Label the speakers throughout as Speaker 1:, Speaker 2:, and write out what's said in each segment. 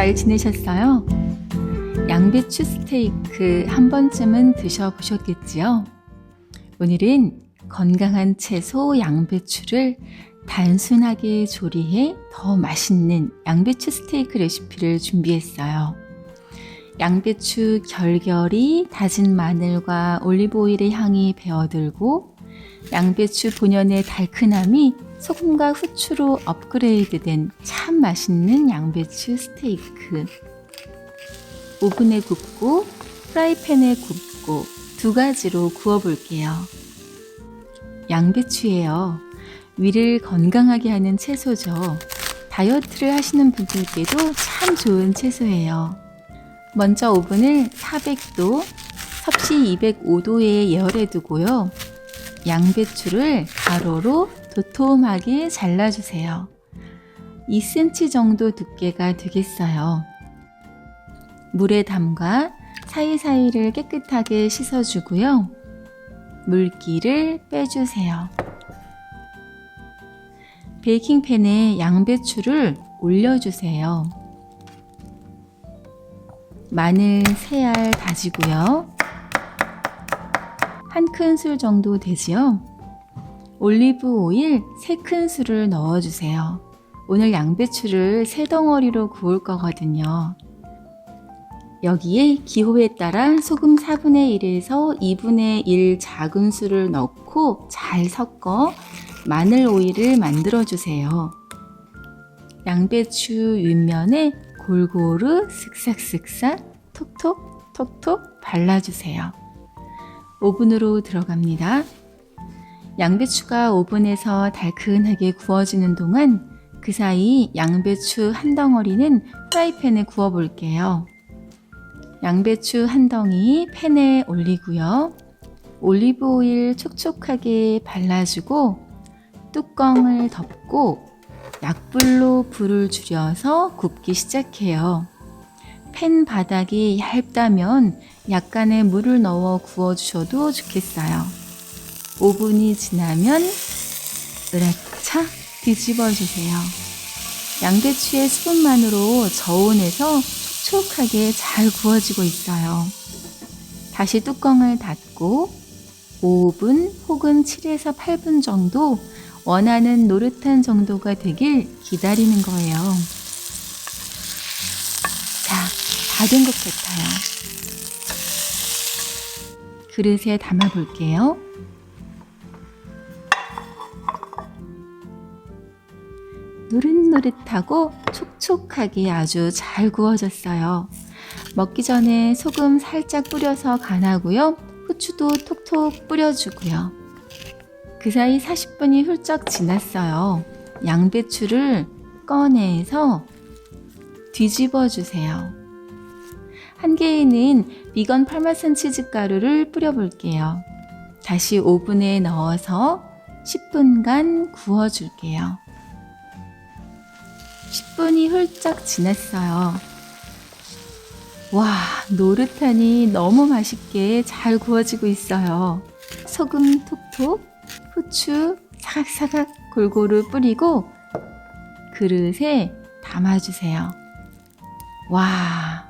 Speaker 1: 잘 지내셨어요? 양배추 스테이크 한 번쯤은 드셔보셨겠지요? 오늘은 건강한 채소 양배추를 단순하게 조리해 더 맛있는 양배추 스테이크 레시피를 준비했어요. 양배추 결결이 다진 마늘과 올리브오일의 향이 배어들고 양배추 본연의 달큰함이 소금과 후추로 업그레이드된 참 맛있는 양배추 스테이크. 오븐에 굽고 프라이팬에 굽고 두 가지로 구워볼게요. 양배추예요. 위를 건강하게 하는 채소죠. 다이어트를 하시는 분들께도 참 좋은 채소예요. 먼저 오븐을 400도, 섭씨 205도에 예열해 두고요. 양배추를 가로로 도톰하게 잘라주세요. 2cm 정도 두께가 되겠어요. 물에 담가 사이사이를 깨끗하게 씻어주고요. 물기를 빼주세요. 베이킹팬에 양배추를 올려주세요. 마늘 3알 다지고요. 1큰술 정도 되지요. 올리브 오일 3큰술을 넣어주세요. 오늘 양배추를 3덩어리로 구울 거거든요. 여기에 기호에 따라 소금 4분의 1에서 2분의 1 작은술을 넣고 잘 섞어 마늘 오일을 만들어 주세요. 양배추 윗면에 골고루 쓱싹쓱싹 톡톡톡톡 발라주세요. 오븐으로 들어갑니다. 양배추가 오븐에서 달큰하게 구워지는 동안 그 사이 양배추 한 덩어리는 프라이팬에 구워 볼게요. 양배추 한 덩이 팬에 올리고요. 올리브 오일 촉촉하게 발라주고 뚜껑을 덮고 약불로 불을 줄여서 굽기 시작해요. 팬 바닥이 얇다면 약간의 물을 넣어 구워주셔도 좋겠어요. 5분이 지나면 으라차 뒤집어주세요. 양배추의 수분만으로 저온에서 촉촉하게 잘 구워지고 있어요. 다시 뚜껑을 닫고 5분 혹은 7에서 8분 정도 원하는 노릇한 정도가 되길 기다리는 거예요. 자, 다 된 것 같아요. 그릇에 담아 볼게요. 노릇노릇하고 촉촉하게 아주 잘 구워졌어요. 먹기 전에 소금 살짝 뿌려서 간하고요. 후추도 톡톡 뿌려주고요. 그 사이 40분이 훌쩍 지났어요. 양배추를 꺼내서 뒤집어 주세요. 한 개에는 비건 파마산 치즈 가루를 뿌려 볼게요. 다시 오븐에 넣어서 10분간 구워 줄게요. 10분이 훌쩍 지났어요. 와, 노릇하니 너무 맛있게 잘 구워지고 있어요. 소금 톡톡, 후추 사각사각 골고루 뿌리고 그릇에 담아주세요. 와,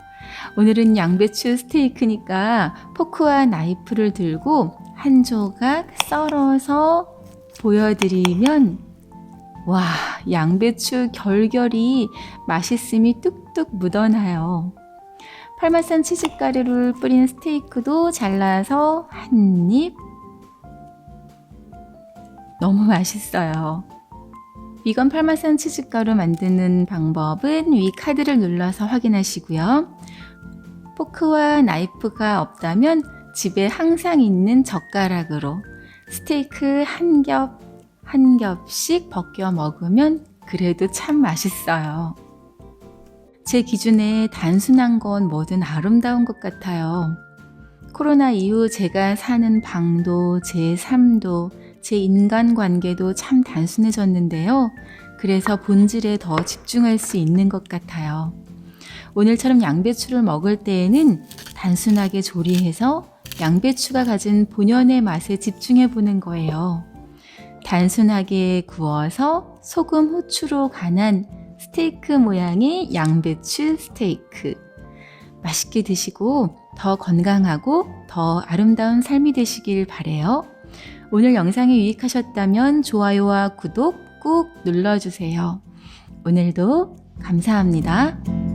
Speaker 1: 오늘은 양배추 스테이크니까 포크와 나이프를 들고 한 조각 썰어서 보여드리면 와, 양배추 결결이 맛있음이 뚝뚝 묻어나요. 파마산 치즈가루를 뿌린 스테이크도 잘라서 한 입. 너무 맛있어요. 비건 파마산 치즈가루 만드는 방법은 위 카드를 눌러서 확인하시고요. 포크와 나이프가 없다면 집에 항상 있는 젓가락으로 스테이크 한 겹씩 벗겨 먹으면 그래도 참 맛있어요. 제 기준에 단순한 건 뭐든 아름다운 것 같아요. 코로나 이후 제가 사는 방도, 제 삶도, 제 인간관계도 참 단순해졌는데요. 그래서 본질에 더 집중할 수 있는 것 같아요. 오늘처럼 양배추를 먹을 때에는 단순하게 조리해서 양배추가 가진 본연의 맛에 집중해 보는 거예요. 단순하게 구워서 소금, 후추로 간한 스테이크 모양의 양배추 스테이크. 맛있게 드시고 더 건강하고 더 아름다운 삶이 되시길 바래요. 오늘 영상이 유익하셨다면 좋아요와 구독 꾹 눌러주세요. 오늘도 감사합니다.